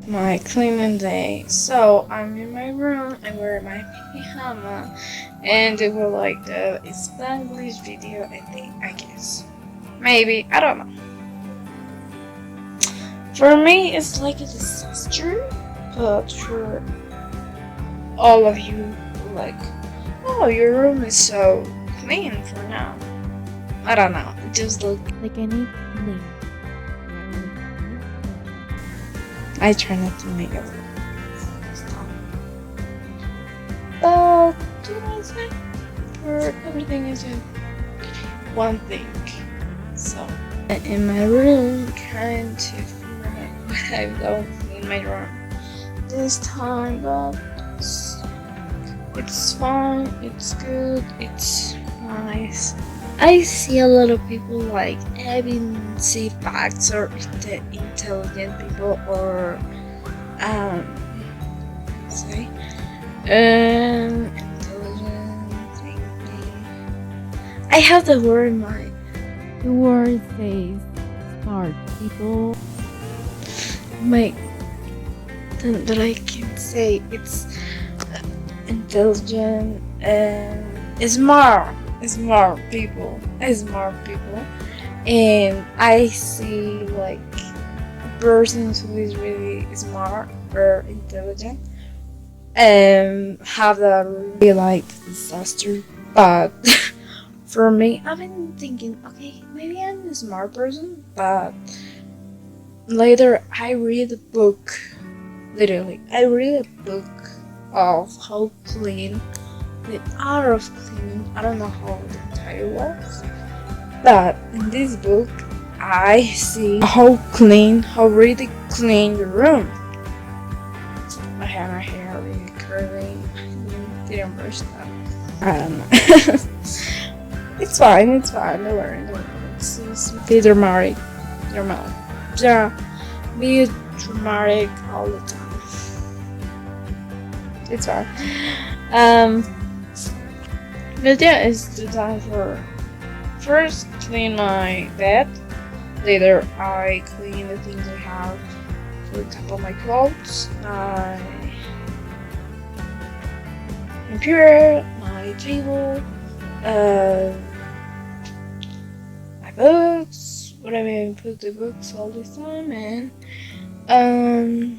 my cleaning day. So I'm in my room, I wear my pajama, and it will like the Spanglish video, I guess. Maybe, I don't know. For me, it's like a disaster, but for all of you, like, oh, your room is so clean for now. I don't know, it just look like I need clean. I try not to make it this time. But do you know what I'm saying? For everything is just one thing. So in my room, trying to figure out what I've done in my room this time, but it's fine, it's good, it's nice. I see a lot of people like having see facts or intelligent people or say intelligent thinking. I have the word in mind. The word says smart people. That I can say it's intelligent and smart people, and I see like persons who is really smart or intelligent have that really like disaster. But for me, I've been thinking, okay, maybe I'm a smart person, but later I read a book. Literally, I read a book of how clean the art of cleaning. I don't know how the title was, but in this book, I see how really clean your room. I have my hair really curly. I didn't brush that. I don't know. It's fine. Don't worry. It's just be dramatic. Yeah, be dramatic all the time. It's fine. But yeah, it's the time for first clean my bed. Later, I clean the things I have. For example, my clothes, my computer, my table, my books. Whatever, I put the books all the time, and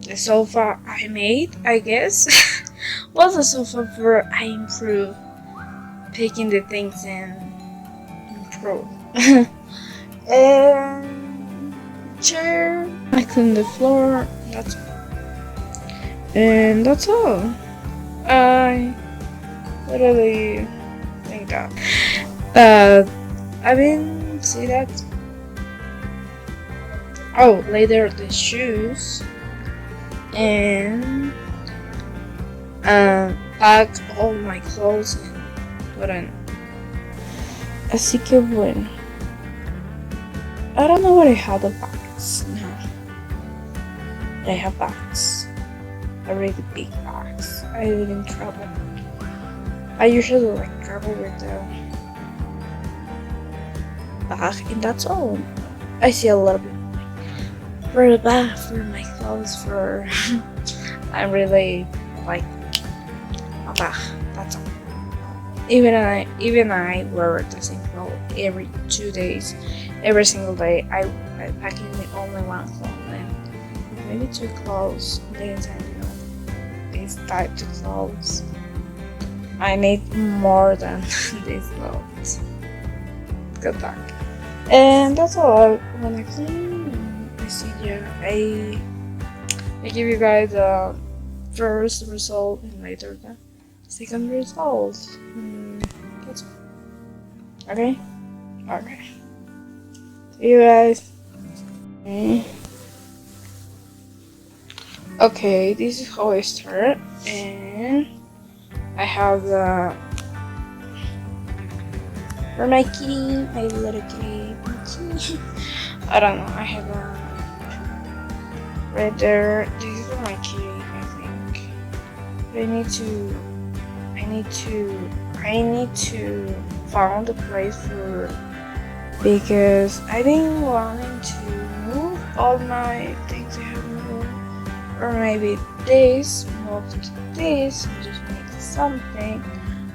the sofa I made, I guess. Was the sofa for I improve picking the things and improve. And chair, I clean the floor. That's all. I literally think that. I didn't see that. Oh, later the shoes and pack all my clothes and put in. Así que bueno. I don't know what I have the bags now. I have bags. Really big bags. I didn't travel. I usually like travel with the bag, and that's all. I see a lot of people for the bag, for my clothes, for I really like a bag. That's all. Even I wear the same clothes every 2 days, every single day. I packing only one clothes and maybe 2 clothes. Then these type of clothes. I need more than these clothes. Good luck. And that's all. When I clean, I see you. I give you guys the first result and later the second result. That's all. Okay? Okay. See you guys. Okay, this is how I start, and I have the for my kitty, my little kitty. I don't know. I have a right there. This is for my kitty, I think. But I need to find a place for because I've been wanting to move all my things I have in the room. or maybe this, move to this, and just make something.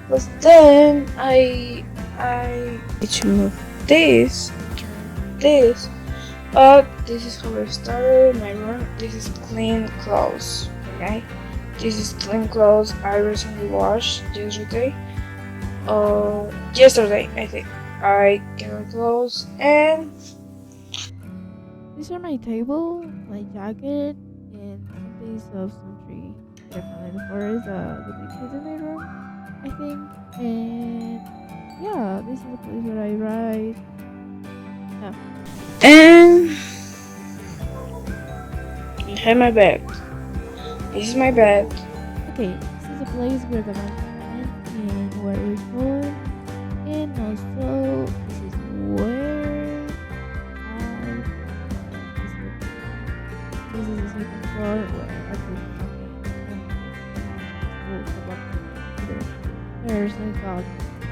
But then I need to move this, turn this. But this is how I started my room. This is clean clothes, okay? This is clean clothes I recently washed yesterday. Yesterday I think I get my clothes, and These are my table, my jacket, and some piece of some tree that I found in the forest. The pictures in my room, I think. And yeah, this is the place where I write. Yeah. and I have my bed. This is my bed. Okay, this is a place where the man went and where we born, and also this is where I. This is the second floor where I put there's no dog.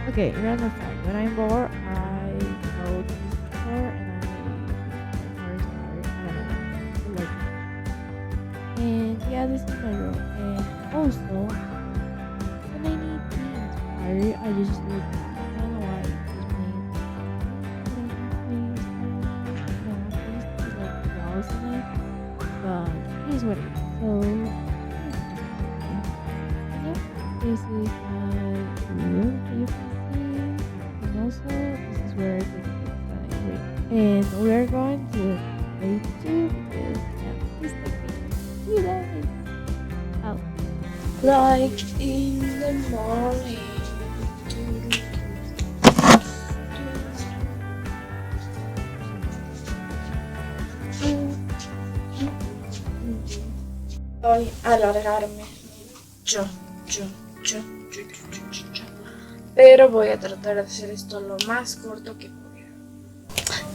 Okay, number 5. When I'm bored, I go to the store and I like. And yeah, this is my room. And also, when I need to be inspired, I just look. I don't know why. Just like flowers in it. But here's what it is. So, yeah, this is my room that you can see. And also, this is where I put the read. And we're going to play too because, yeah, this technique. You guys. Out. Like in the morning. Alargarme. Yo. Pero voy a tratar de hacer esto lo más corto que pueda.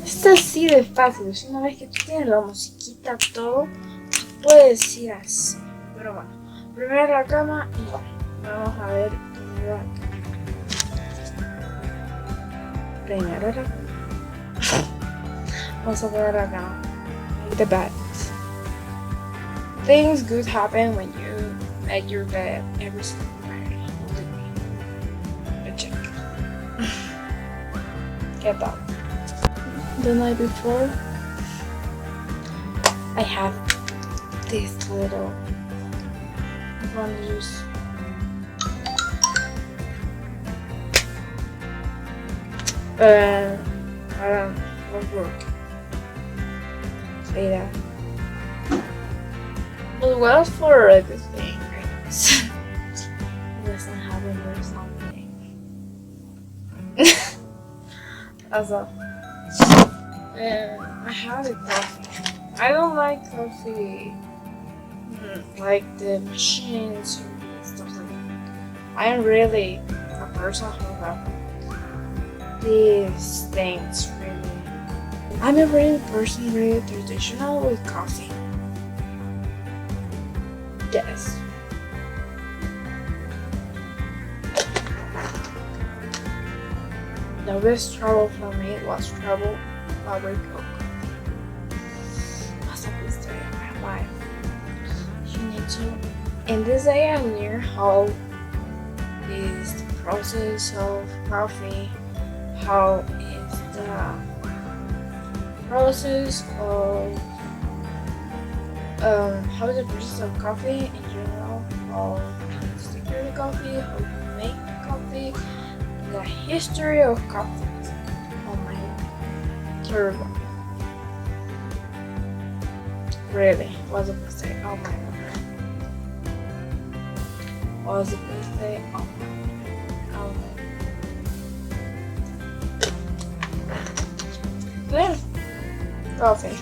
Es así de fácil. Una vez que tú tienes la musiquita, todo, puedes ir así. Pero bueno, primero la cama y bueno, vamos a ver primero la cama. Primero la cama. Vamos a poner la cama. The bed. Things good happen when you make your bed every single night. Check. Get that. The night before, I have this little one use. I don't work. Say that. It was for everything, I guess. It doesn't happen for something. Also, I have a coffee. I don't like coffee like the machines or stuff like that. I am really a person who have these things really. I'm a really person really traditional with coffee. Yes. The best trouble for me was trouble with Coke. What's the best day of my life? You need to. In this day, I learned how is the process of coffee, how is the process of coffee in general, how to secure the coffee, how to make coffee, the history of coffee. Oh my god, terrible. Really, was the best day? Oh my god. Was the best day? Oh my god. Then, coffee.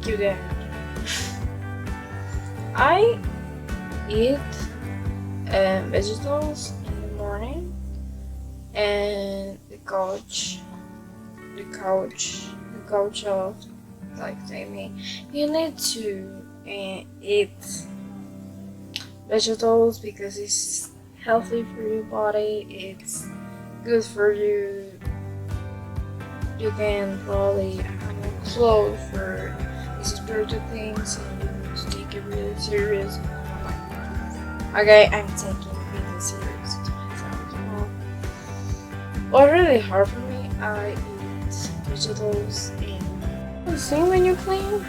Give the energy. I eat vegetables in the morning, and the couch of like Jamie, you need to eat vegetables because it's healthy for your body, it's good for you. You can probably have a clothes for spiritual things and you need to take it really serious. And I'm like, okay, I'm taking it serious to myself. Well, really hard for me. I eat vegetables and you see when you clean?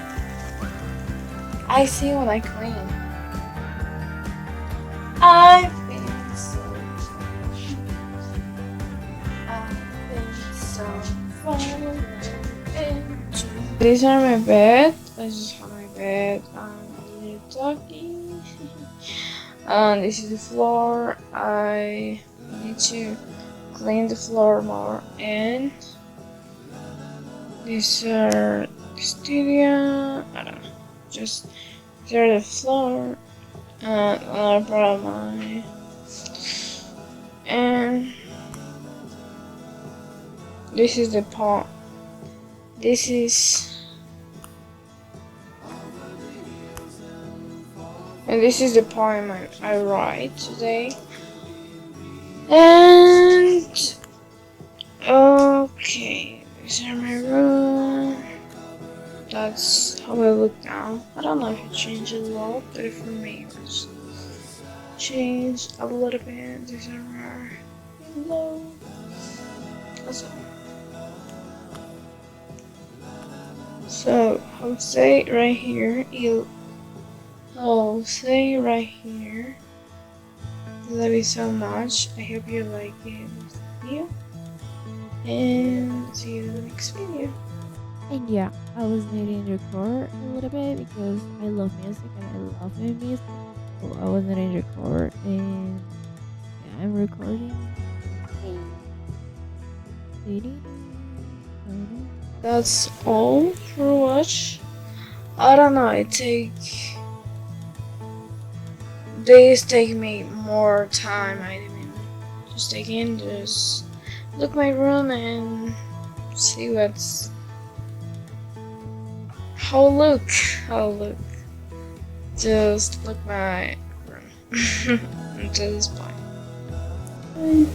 I see when I clean. I've been so far into. These are my bed. I just have my bed. A little doggy. This is the floor. I need to clean the floor more. And these are the studio. I don't know. Just clear the floor. Another part of my. And this is the part. This is. And this is the poem I write today. And okay, these are my room. That's how I look now. I don't know if it changed a lot, but for me it was changed a little bit. These are my pillow. So I'll say right here, I'll say right here, love you so much. I hope you like it video, and see you in the next video. And yeah, I was needing to record a little bit because I love music and I love my music. So I was needing to record and yeah, I'm recording. That's all for watch. I don't know, days take me more time. I mean, just again, just look my room and see how look. Just look my room until this point. Bye.